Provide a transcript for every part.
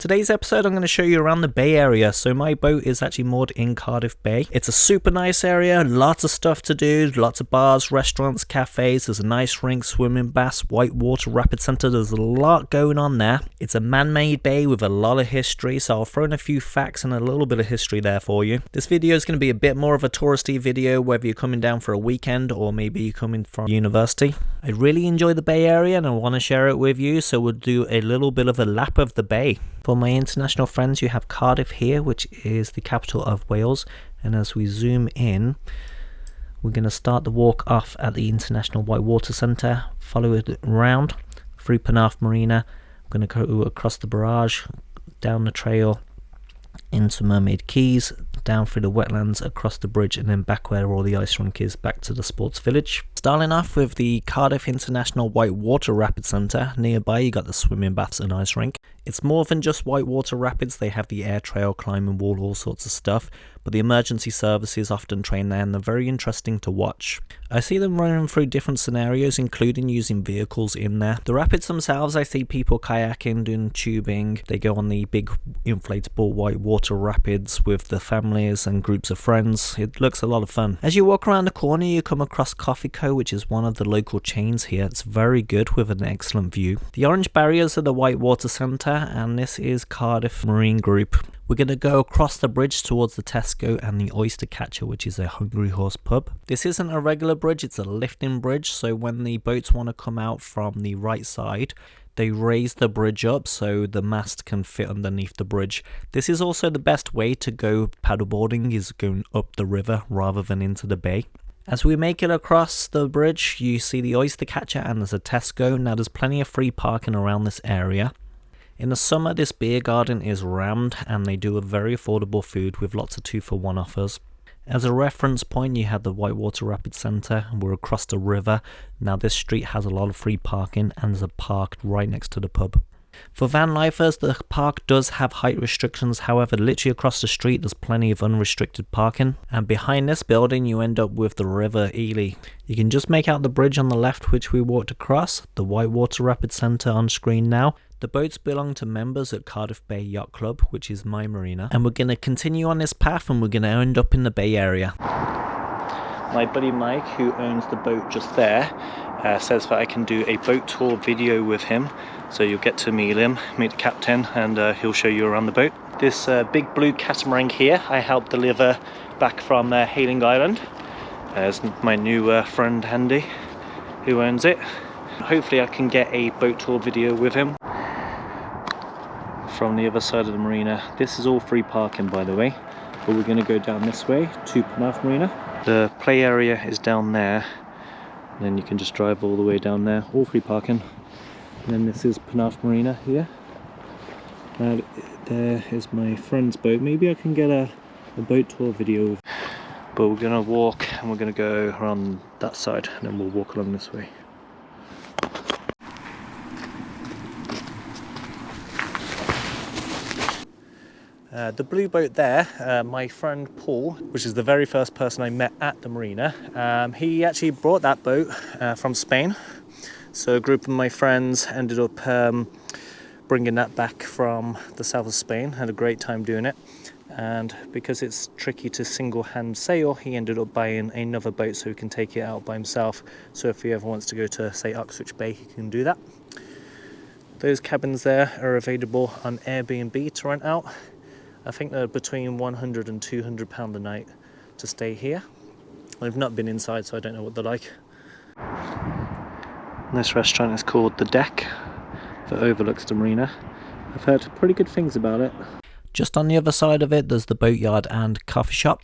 today's episode I'm going to show you around the Bay Area. So my boat is actually moored in Cardiff Bay. It's a super nice area, lots of stuff to do, lots of bars, restaurants, cafes, there's a nice rink, swimming baths, whitewater rapid centre, there's a lot going on there. It's a man-made bay with a lot of history, so I'll throw in a few facts and a little bit of history there for you. This video is going to be a bit more of a touristy video, whether you're coming down for a weekend or maybe you're coming from university. I really enjoy the Bay Area and I want to share it with you, so we'll do a little bit of a lap of the bay. For my international friends, you have Cardiff here, which is the capital of Wales, and as we zoom in, we're going to start the walk off at the International Whitewater Centre, follow it around through Penarth Marina. I'm going to go across the barrage, down the trail into Mermaid Quays, down through the wetlands, across the bridge, and then back where all the ice rink is, back to the sports village. Starting off with the Cardiff International Whitewater Rapid Centre. Nearby you got the swimming baths and ice rink. It's more than just whitewater rapids, they have the air trail, climbing wall, all sorts of stuff, but the emergency services often train there and they're very interesting to watch. I see them running through different scenarios, including using vehicles in there. The rapids themselves, I see people kayaking, doing tubing, they go on the big inflatable whitewater rapids with the families and groups of friends. It looks a lot of fun. As you walk around the corner you come across Coffee Co, which is one of the local chains here. It's very good with an excellent view. The orange barriers are the Whitewater Centre, and this is Cardiff Marine Group. We're going to go across the bridge towards the Tesco and the Oyster Catcher, which is a Hungry Horse pub. This isn't a regular bridge, it's a lifting bridge, so when the boats want to come out from the right side, they raise the bridge up so the mast can fit underneath the bridge. This is also the best way to go paddleboarding, is going up the river rather than into the bay. As we make it across the bridge, you see the Oyster Catcher and there's a Tesco. Now there's plenty of free parking around this area. In the summer this beer garden is rammed and they do a very affordable food with lots of 2-for-1 offers. As a reference point you have the Whitewater Rapid Centre and we're across the river. Now this street has a lot of free parking and there's a park right next to the pub. For van lifers, the park does have height restrictions, however literally across the street there's plenty of unrestricted parking, and behind this building you end up with the River Ely. You can just make out the bridge on the left which we walked across, the Whitewater Rapid Centre on screen now. The boats belong to members at Cardiff Bay Yacht Club, which is my marina, and we're going to continue on this path and we're going to end up in the Bay Area. My buddy Mike, who owns the boat just there, says that I can do a boat tour video with him, so you'll get to meet him, meet the captain, and he'll show you around the boat. This big blue catamaran here I helped deliver back from Hayling Island. There's my new friend Andy, who owns it. Hopefully I can get a boat tour video with him. From the other side of the marina, this is all free parking by the way, but we're going to go down this way to Penarth Marina. The play area is down there, and then you can just drive all the way down there, all free parking. And then this is Penarth Marina here. Now there is my friend's boat. Maybe I can get a boat tour video, but we're going to walk and we're going to go around that side and then we'll walk along this way. The blue boat there, my friend Paul, which is the very first person I met at the marina, he actually brought that boat from Spain. So a group of my friends ended up bringing that back from the south of Spain, had a great time doing it. And because it's tricky to single-hand sail, he ended up buying another boat so he can take it out by himself. So if he ever wants to go to, say, Uxbridge Bay, he can do that. Those cabins there are available on Airbnb to rent out. I think they're between £100 and £200 a night to stay here. I've not been inside, so I don't know what they're like. This restaurant is called The Deck, that overlooks the marina. I've heard pretty good things about it. Just on the other side of it, there's the boatyard and coffee shop.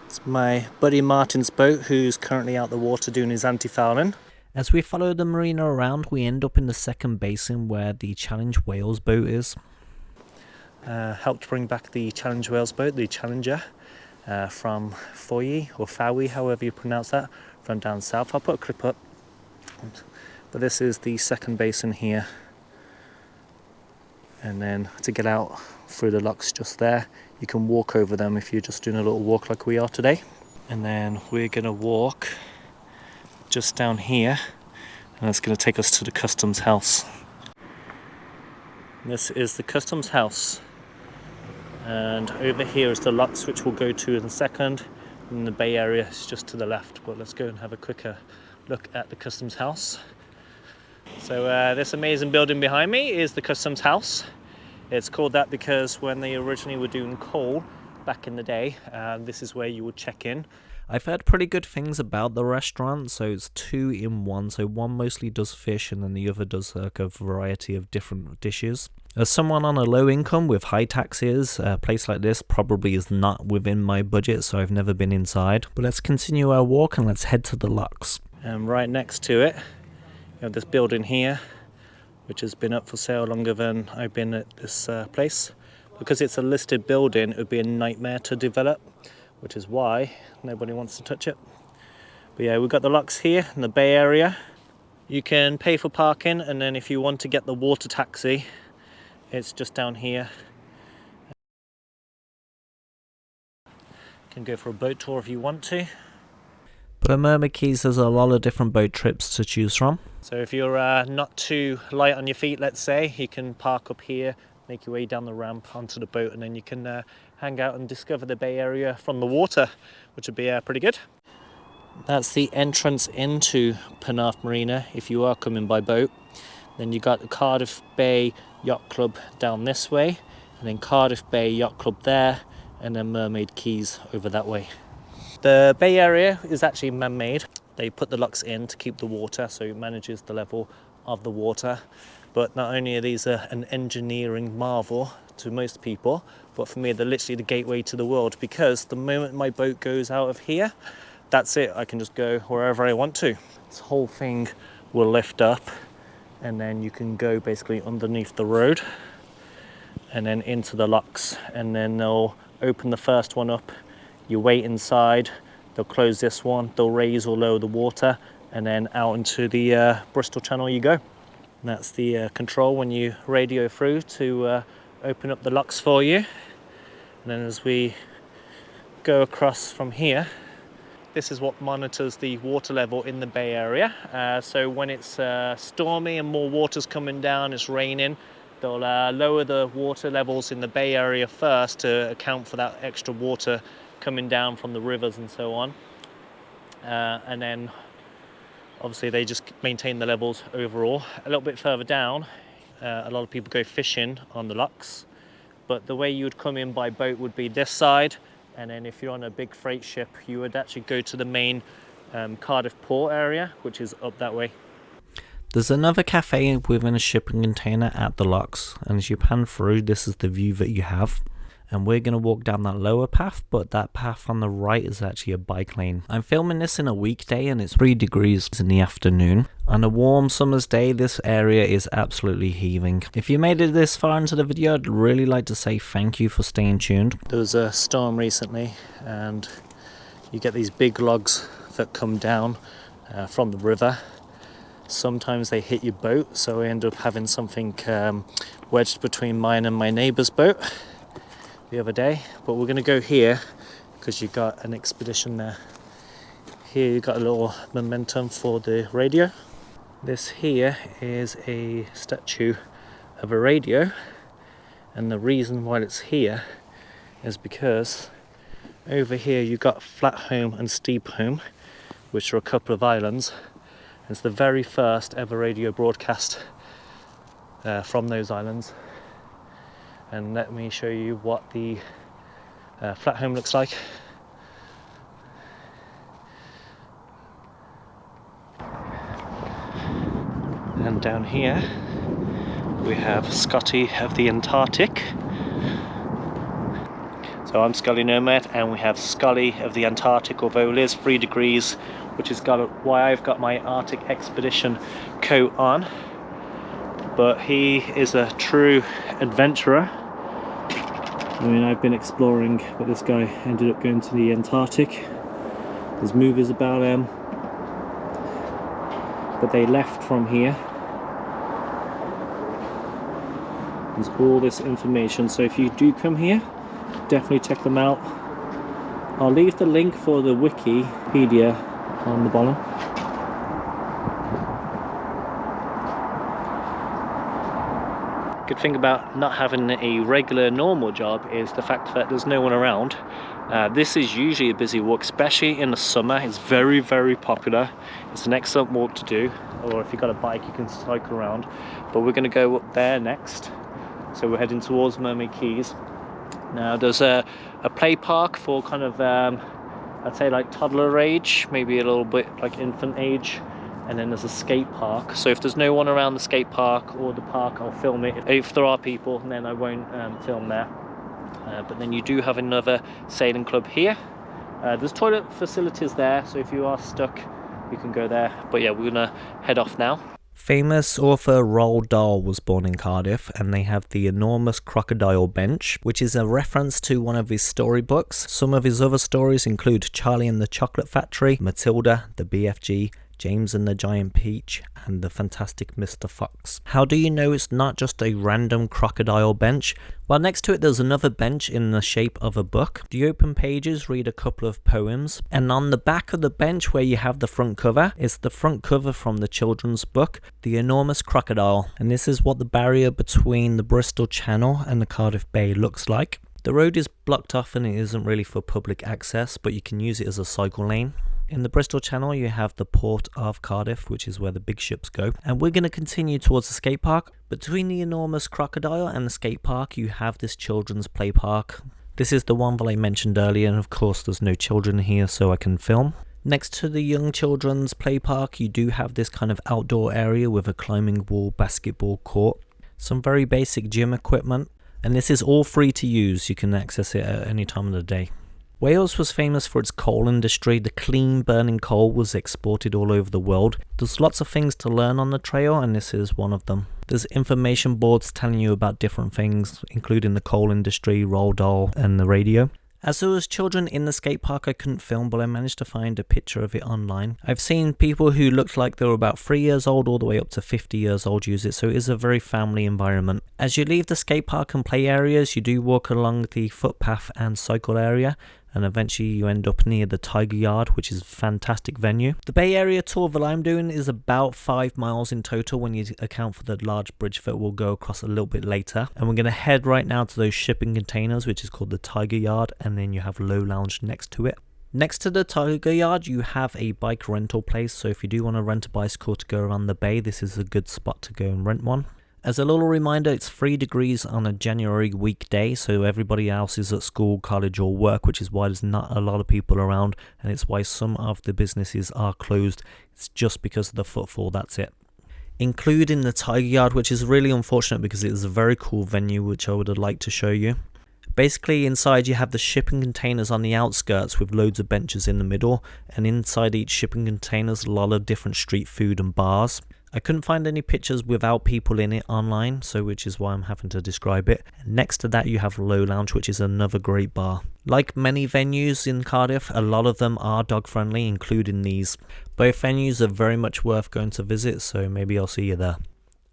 It's my buddy Martin's boat, who's currently out the water doing his anti-fouling. As we follow the marina around, we end up in the second basin where the Challenge Wales boat is. Helped bring back the Challenge Wales boat, the Challenger, from Fowey, or Fowey, however you pronounce that, from down south. I'll put a clip up. But this is the second basin here. And then to get out through the locks just there, you can walk over them if you're just doing a little walk like we are today. And then we're going to walk just down here, and it's going to take us to the customs house. This is the customs house, and over here is the locks, which we'll go to in a second. And the bay area is just to the left, but let's go and have a quicker look at the customs house. So this amazing building behind me is the customs house. It's called that because when they originally were doing coal back in the day, this is where you would check in. I've heard pretty good things about the restaurant, so it's 2 in 1. So one mostly does fish and then the other does like a variety of different dishes. As someone on a low income with high taxes, a place like this probably is not within my budget, so I've never been inside. But let's continue our walk and let's head to the locks. And right next to it, you have this building here, which has been up for sale longer than I've been at this place. Because it's a listed building, it would be a nightmare to develop, which is why nobody wants to touch it. But yeah, we've got the locks here in the bay area. You can pay for parking, and then if you want to get the water taxi, it's just down here. You can go for a boat tour if you want to. But at Mermaid Quays there's a lot of different boat trips to choose from. So if you're not too light on your feet, let's say, you can park up here, make your way down the ramp onto the boat, and then you can hang out and discover the bay area from the water, which would be pretty good. That's the entrance into Penarth Marina if you are coming by boat. Then you got the Cardiff Bay Yacht Club down this way, and then Cardiff Bay Yacht Club there, and then Mermaid Quays over that way. The bay area is actually man-made. They put the locks in to keep the water, so it manages the level of the water. But not only are these an engineering marvel to most people, but for me they're literally the gateway to the world, because the moment my boat goes out of here, that's it. I can just go wherever I want to. This whole thing will lift up, and then you can go basically underneath the road and then into the locks, and then they'll open the first one up. You wait inside, they'll close this one, they'll raise or lower the water, and then out into the Bristol Channel you go. And that's the control when you radio through to open up the locks for you. And then as we go across from here, this is what monitors the water level in the bay area. So when it's stormy and more water's coming down, it's raining, they'll lower the water levels in the bay area first to account for that extra water coming down from the rivers and so on. And then obviously they just maintain the levels overall. A little bit further down, a lot of people go fishing on the locks, but the way you would come in by boat would be this side, and then if you're on a big freight ship, you would actually go to the main Cardiff port area, which is up that way. There's another cafe within a shipping container at the locks, and as you pan through, this is the view that you have. And we're going to walk down that lower path, but that path on the right is actually a bike lane. I'm filming this in a weekday and it's 3 degrees in the afternoon. On a warm summer's day, this area is absolutely heaving. If you made it this far into the video, I'd really like to say thank you for staying tuned. There was a storm recently and you get these big logs that come down from the river. Sometimes they hit your boat, so I end up having something wedged between mine and my neighbour's boat the other day. But we're going to go here because you got an expedition there. Here you got a little momentum for the radio. This here is a statue of a radio, and the reason why it's here is because over here you got Flatholme and Steepholme, which are a couple of islands. It's the very first ever radio broadcast from those islands. And let me show you what the Flatholme looks like. And down here we have Scotty of the Antarctic. So I'm Scully Nomad, and we have Scully of the Antarctic, although it is 3 degrees, which is why I've got my Arctic Expedition coat on. But he is a true adventurer. I mean, I've been exploring, but this guy ended up going to the Antarctic. There's movies about him, but they left from here. There's all this information, so if you do come here, definitely check them out. I'll leave the link for the Wikipedia on the bottom. good thing about not having a regular normal job is the fact that there's no one around. This is usually a busy walk, especially in the summer. It's very, very popular. It's an excellent walk to do, or if you've got a bike you can cycle around. But we're going to go up there next, so we're heading towards Mermaid Quays. Now there's a play park for kind of I'd say like toddler age, maybe a little bit like infant age, and then there's a skate park. So if there's no one around the skate park or the park, I'll film it. If there are people, then I won't film there. But then you do have another sailing club here. There's toilet facilities there, so if you are stuck you can go there. But yeah, we're gonna head off now. Famous author Roald Dahl was born in Cardiff, and they have the enormous crocodile bench, which is a reference to one of his storybooks. Some of his other stories include Charlie and the Chocolate Factory, Matilda, the BFG, James and the Giant Peach, and the Fantastic Mr. Fox. How do you know it's not just a random crocodile bench? Well, next to it there's another bench in the shape of a book. The open pages read a couple of poems, and on the back of the bench where you have the front cover is the front cover from the children's book, The Enormous Crocodile, and this is what the barrier between the Bristol Channel and the Cardiff Bay looks like. The road is blocked off and it isn't really for public access, but you can use it as a cycle lane. In the Bristol Channel you have the port of Cardiff, which is where the big ships go, and we're going to continue towards the skate park. Between the enormous crocodile and the skate park you have this children's play park. This is the one that I mentioned earlier, and of course there's no children here so I can film. Next to the young children's play park you do have this kind of outdoor area with a climbing wall, basketball court, some very basic gym equipment, and this is all free to use. You can access it at any time of the day. Wales was famous for its coal industry. The clean burning coal was exported all over the world. There's lots of things to learn on the trail, and this is one of them. There's information boards telling you about different things, including the coal industry, Roald Dahl, and the radio. As there was children in the skate park I couldn't film, but I managed to find a picture of it online. I've seen people who looked like they were about 3 years old all the way up to 50 years old use it, so it is a very family environment. As you leave the skate park and play areas, you do walk along the footpath and cycle area, and eventually you end up near the Tiger Yard, which is a fantastic venue. The Bay Area tour that I'm doing is about 5 miles in total when you account for the large bridge that we'll go across a little bit later. And we're going to head right now to those shipping containers, which is called the Tiger Yard, and then you have Low Lounge next to it. Next to the Tiger Yard you have a bike rental place, so if you do want to rent a bicycle to go around the bay, this is a good spot to go and rent one. As a little reminder, it's 3 degrees on a January weekday, so everybody else is at school, college or work, which is why there's not a lot of people around, and it's why some of the businesses are closed. It's just because of the footfall, that's it. Including the Tiger Yard, which is really unfortunate because it is a very cool venue which I would have liked to show you. Basically inside you have the shipping containers on the outskirts with loads of benches in the middle, and inside each shipping container is a lot of different street food and bars. I couldn't find any pictures without people in it online, so which is why I'm having to describe it. Next to that you have Low Lounge, which is another great bar. Like many venues in Cardiff, a lot of them are dog friendly, including these. Both venues are very much worth going to visit, so maybe I'll see you there.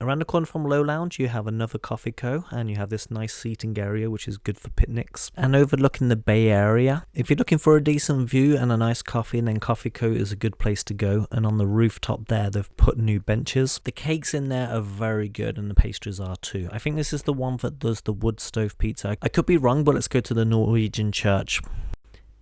Around the corner from Low Lounge you have another Coffee Co, and you have this nice seating area which is good for picnics and overlooking the Bay Area. If you're looking for a decent view and a nice coffee, then Coffee Co is a good place to go, and on the rooftop there they've put new benches. The cakes in there are very good and the pastries are too. I think this is the one that does the wood stove pizza. I could be wrong, but let's go to the Norwegian church.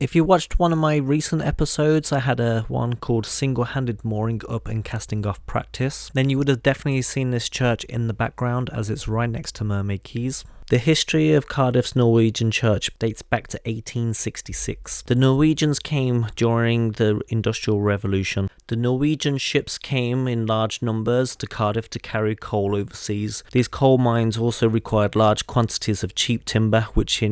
If you watched one of my recent episodes, I had one called Single-Handed Mooring Up and Casting Off Practice. Then you would have definitely seen this church in the background as it's right next to Mermaid Quays. The history of Cardiff's Norwegian church dates back to 1866. The Norwegians came during the Industrial Revolution. The Norwegian ships came in large numbers to Cardiff to carry coal overseas. These coal mines also required large quantities of cheap timber, which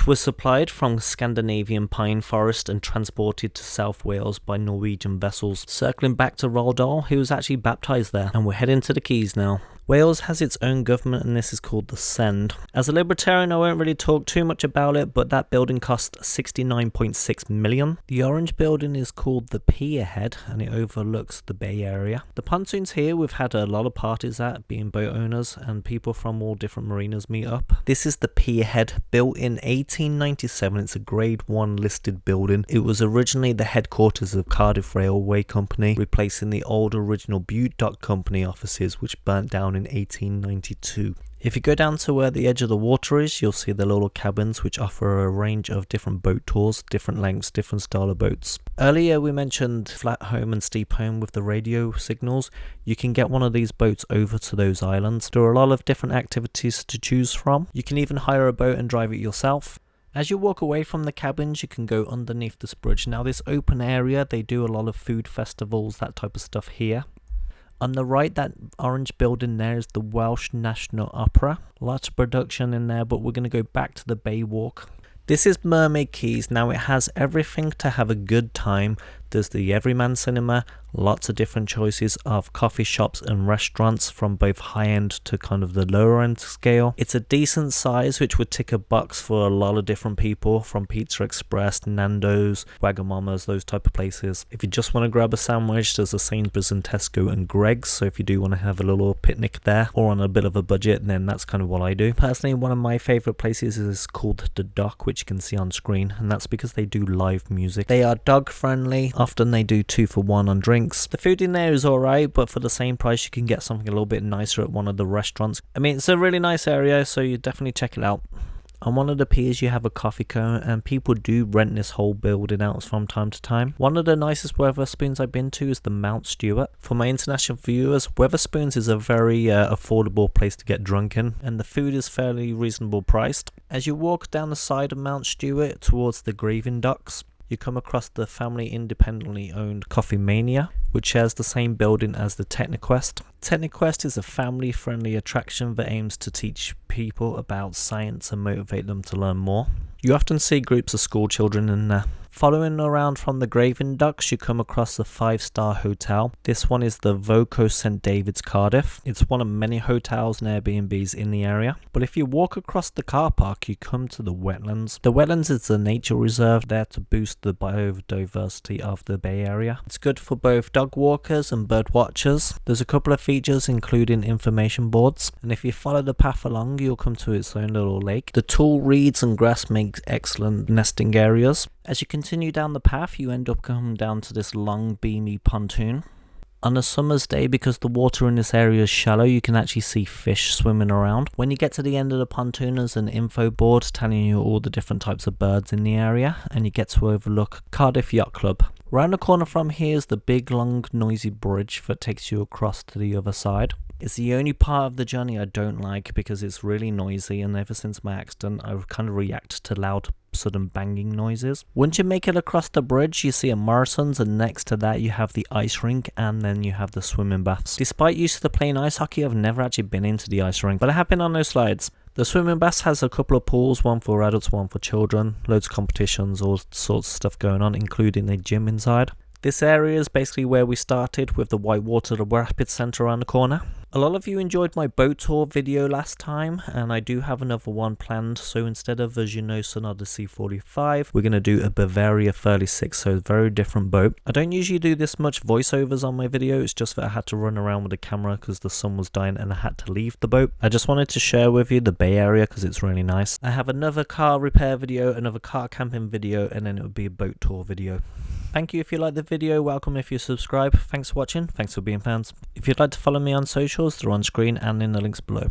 was supplied from Scandinavian pine forest and transported to South Wales by Norwegian vessels. Circling back to Roald Dahl, he was actually baptised there, and we're heading to the Quays now. Wales has its own government, and this is called the Send. As a libertarian, I won't really talk too much about it, but that building cost 69.6 million. The orange building is called the Pierhead, and it overlooks the Bay Area. The pontoons here we've had a lot of parties at, being boat owners, and people from all different marinas meet up. This is the Pierhead, built in 1897. It's a grade 1 listed building. It was originally the headquarters of Cardiff Railway Company, replacing the old original Bute Dock Company offices, which burnt down in 1892. If you go down to where the edge of the water is, you'll see the little cabins which offer a range of different boat tours, different lengths, different style of boats. Earlier we mentioned flat home and steep home with the radio signals. You can get one of these boats over to those islands. There are a lot of different activities to choose from. You can even hire a boat and drive it yourself. As you walk away from the cabins, you can go underneath this bridge. Now this open area, they do a lot of food festivals, that type of stuff here. On the right, that orange building there is the Welsh National Opera. Lots of production in there, but we're going to go back to the Bay Walk. This is Mermaid Quays. Now it has everything to have a good time. There's the Everyman Cinema, lots of different choices of coffee shops and restaurants from both high-end to kind of the lower-end scale. It's a decent size which would tick a box for a lot of different people, from Pizza Express, Nando's, Wagamama's, those type of places. If you just want to grab a sandwich, there's a Sainsbury's and Tesco and Greggs, so if you do want to have a little picnic there or on a bit of a budget, then that's kind of what I do. Personally, one of my favourite places is called The Dock, which you can see on screen, and that's because they do live music. They are dog friendly. Often they do 2 for 1 on drinks. The food in there is alright, but for the same price you can get something a little bit nicer at one of the restaurants. I mean, it's a really nice area, so you definitely check it out. On one of the piers you have a coffee cone, and people do rent this whole building out from time to time. One of the nicest Wetherspoons I've been to is the Mount Stewart. For my international viewers, Wetherspoons is a very affordable place to get drunk in, and the food is fairly reasonable priced. As you walk down the side of Mount Stewart towards the graving docks, you come across the family independently owned Coffee Mania, which shares the same building as the TechnoQuest. TechnoQuest is a family friendly attraction that aims to teach people about science and motivate them to learn more. You often see groups of school children in there. Following around from the graving docks, you come across the 5-star hotel. This one is the Voco St David's Cardiff. It's one of many hotels and Airbnbs in the area. But if you walk across the car park, you come to the wetlands. The wetlands is a nature reserve there to boost the biodiversity of the Bay Area. It's good for both dog walkers and bird watchers. There's a couple of features including information boards, and if you follow the path along, you'll come to its own little lake. The tall reeds and grass make excellent nesting areas. As you continue down the path, you end up coming down to this long beamy pontoon. On a summer's day, because the water in this area is shallow, you can actually see fish swimming around. When you get to the end of the pontoon, there's an info board telling you all the different types of birds in the area, and you get to overlook Cardiff Yacht Club. Round the corner from here is the big, long, noisy bridge that takes you across to the other side. It's the only part of the journey I don't like because it's really noisy, and ever since my accident I kind of react to loud sudden banging noises. Once you make it across the bridge, you see a Morrison's, and next to that you have the ice rink, and then you have the swimming baths. Despite used to playing ice hockey, I've never actually been into the ice rink, but I have been on those slides. The swimming baths has a couple of pools, one for adults, one for children, loads of competitions, all sorts of stuff going on, including a gym inside. This area is basically where we started, with the Whitewater Rapids Centre around the corner. A lot of you enjoyed my boat tour video last time, and I do have another one planned. So instead of a Genoa Odyssey 45, we're going to do a Bavaria 36, so a very different boat. I don't usually do this much voiceovers on my video, it's just that I had to run around with the camera because the sun was dying and I had to leave the boat. I just wanted to share with you the Bay Area because it's really nice. I have another car repair video, another car camping video, and then it would be a boat tour video. Thank you if you liked the video, welcome if you subscribe. Thanks for watching, thanks for being fans. If you'd like to follow me on socials, they're on screen and in the links below.